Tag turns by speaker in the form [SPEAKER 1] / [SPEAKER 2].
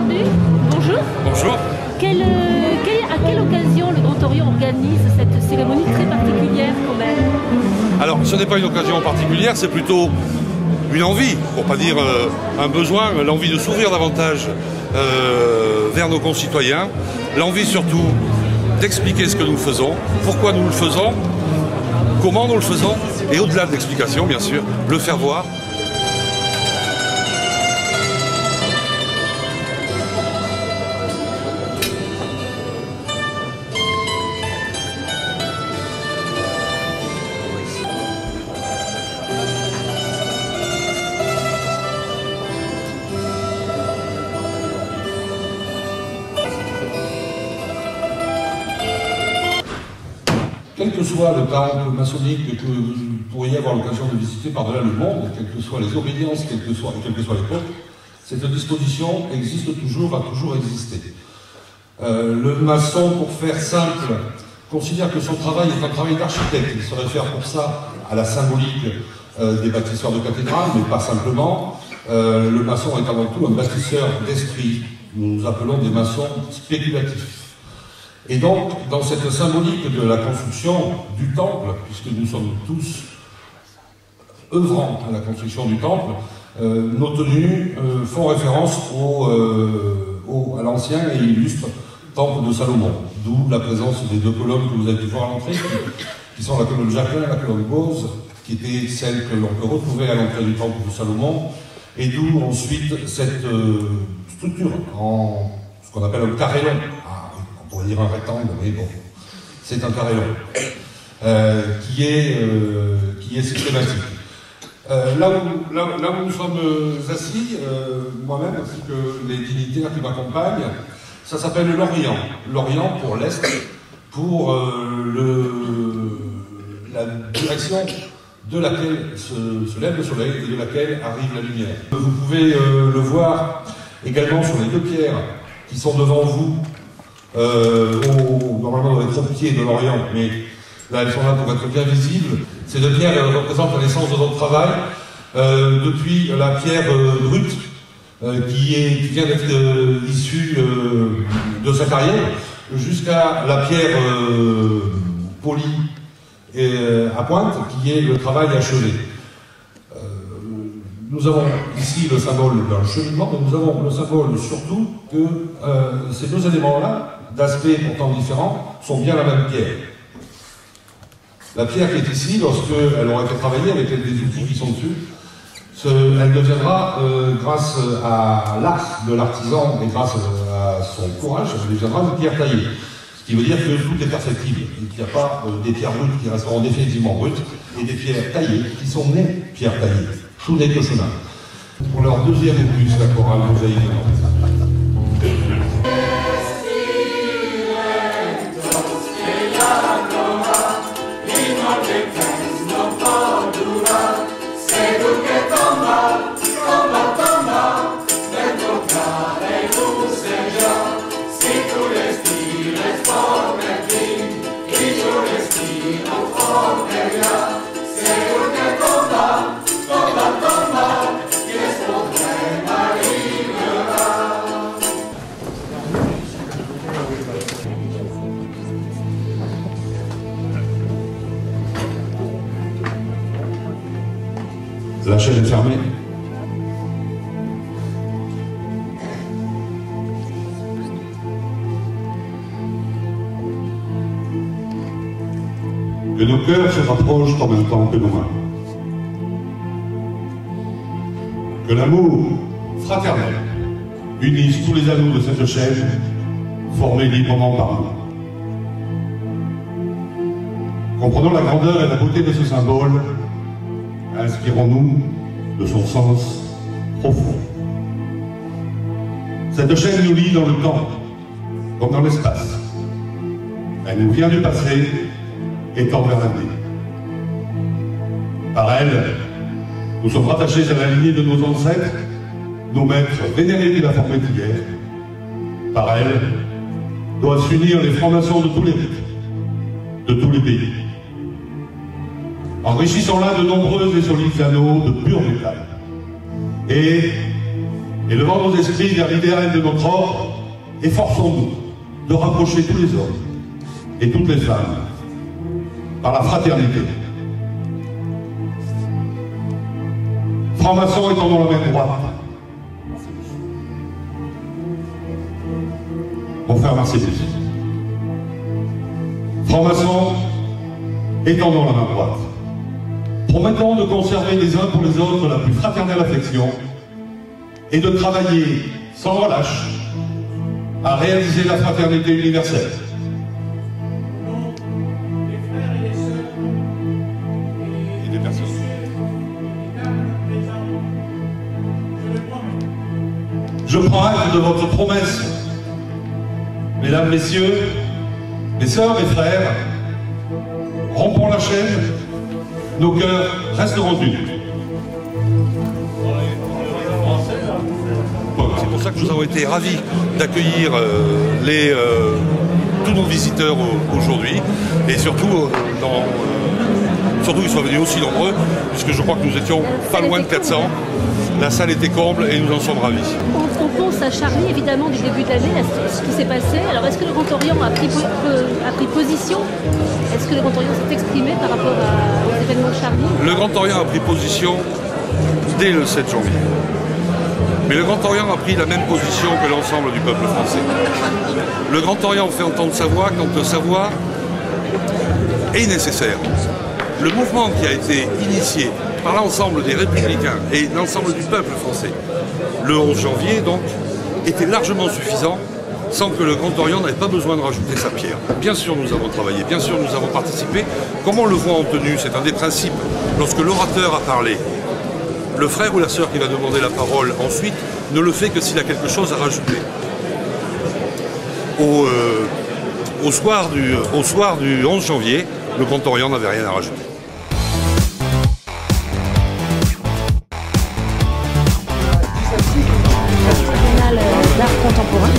[SPEAKER 1] Barbu, bonjour.
[SPEAKER 2] Bonjour.
[SPEAKER 1] À quelle occasion le Grand Orient organise cette cérémonie très particulière quand même?
[SPEAKER 2] Alors, ce n'est pas une occasion particulière, c'est plutôt une envie, pour pas dire un besoin, l'envie de s'ouvrir davantage vers nos concitoyens, l'envie surtout d'expliquer ce que nous faisons, pourquoi nous le faisons, comment nous le faisons, et au-delà de l'explication, bien sûr, le faire voir.
[SPEAKER 3] Quel que soit le temple maçonnique que vous pourriez avoir l'occasion de visiter par-delà le monde, quelles que soient les obédiences, quelle que soit l'époque, cette disposition existe toujours, a toujours existé. Le maçon, pour faire simple, considère que son travail est un travail d'architecte. Il se réfère pour ça à la symbolique des bâtisseurs de cathédrales, mais pas simplement. Le maçon est avant tout un bâtisseur d'esprit. Nous nous appelons des maçons spéculatifs. Et donc, dans cette symbolique de la construction du temple, puisque nous sommes tous œuvrant à la construction du temple, nos tenues font référence à l'ancien et illustre temple de Salomon, d'où la présence des deux colonnes que vous avez pu voir à l'entrée, qui sont la colonne Jacqueline et la colonne Bose, qui étaient celles que l'on peut retrouver à l'entrée du temple de Salomon, et d'où ensuite cette structure en ce qu'on appelle un carré long. On pourrait dire un rectangle, mais bon, c'est un carré long, qui est systématique. Là où nous sommes assis, moi-même ainsi que les dignitaires qui m'accompagnent, ça s'appelle l'Orient. L'Orient pour l'Est, pour la direction de laquelle se lève le soleil et de laquelle arrive la lumière. Vous pouvez le voir également sur les deux pierres qui sont devant vous, normalement dans les troncs-pieds de l'Orient, mais là elles sont là pour être bien visibles. Ces deux pierres représentent la naissance de notre travail, depuis la pierre brute, qui vient d'être issue de sa carrière, jusqu'à la pierre polie à pointe, qui est le travail achevé. Nous avons ici le symbole d'un cheminement, mais nous avons le symbole surtout que ces deux éléments-là, d'aspect pourtant différents, sont bien la même pierre. La pierre qui est ici, lorsqu'elle aura été travaillée avec les outils qui sont dessus, elle deviendra, grâce à l'art de l'artisan et grâce à son courage, elle deviendra une pierre taillée. Ce qui veut dire que tout est perfectible. Il n'y a pas des pierres brutes qui resteront définitivement brutes et des pierres taillées qui sont nées pierres taillées. Tout n'est que chemin. Pour leur deuxième opus, la chorale vous a La chaîne est fermée. Que nos cœurs se rapprochent en même temps que nos mains. Que l'amour fraternel unisse tous les anneaux de cette chaîne, formée librement par nous. Comprenons la grandeur et la beauté de ce symbole. Inspirons-nous de son sens profond. Cette chaîne nous lie dans le temps, comme dans l'espace. Elle nous vient du passé et tend vers l'avenir. Par elle, nous sommes rattachés à la lignée de nos ancêtres, nos maîtres vénérés qui la formaient hier. Par elle, doivent s'unir les francs-maçons de tous les rites, de tous les pays. Enrichissant là de nombreux et solides anneaux de pur métal. Et et levant nos esprits vers l'idéal de notre ordre, efforçons-nous de rapprocher tous les hommes et toutes les femmes par la fraternité. Francs-maçons étendons la main droite. Mon frère Marcellus. Francs-maçons, étendons la main droite. Promettons de conserver les uns pour les autres la plus fraternelle affection et de travailler sans relâche à réaliser la fraternité universelle.
[SPEAKER 2] Et des personnes.
[SPEAKER 3] Je prends acte de votre promesse. Mesdames, Messieurs, mes sœurs et frères, rompons la chaîne, nos cœurs resteront unis.
[SPEAKER 2] C'est pour ça que nous avons été ravis d'accueillir tous nos visiteurs aujourd'hui, et surtout qu'ils soient venus aussi nombreux, puisque je crois que nous étions pas loin de 400. La salle était comble et nous en sommes ravis.
[SPEAKER 1] On pense à Charlie, évidemment, du début de l'année, à ce qui s'est passé. Alors, est-ce que le Grand Orient a pris position? Est-ce que le Grand Orient s'est exprimé par rapport aux événements de Charlie?
[SPEAKER 2] Le Grand Orient a pris position dès le 7 janvier. Mais le Grand Orient a pris la même position que l'ensemble du peuple français. Le Grand Orient fait entendre sa voix quand sa voix est nécessaire. Le mouvement qui a été initié par l'ensemble des républicains et l'ensemble du peuple français, le 11 janvier donc, était largement suffisant sans que le Grand Orient n'ait pas besoin de rajouter sa pierre. Bien sûr nous avons travaillé, bien sûr nous avons participé. Comme on le voit en tenue, c'est un des principes, lorsque l'orateur a parlé, le frère ou la sœur qui va demander la parole ensuite ne le fait que s'il a quelque chose à rajouter. Au soir du 11 janvier, le Grand Orient n'avait rien à rajouter.
[SPEAKER 4] D'art contemporain.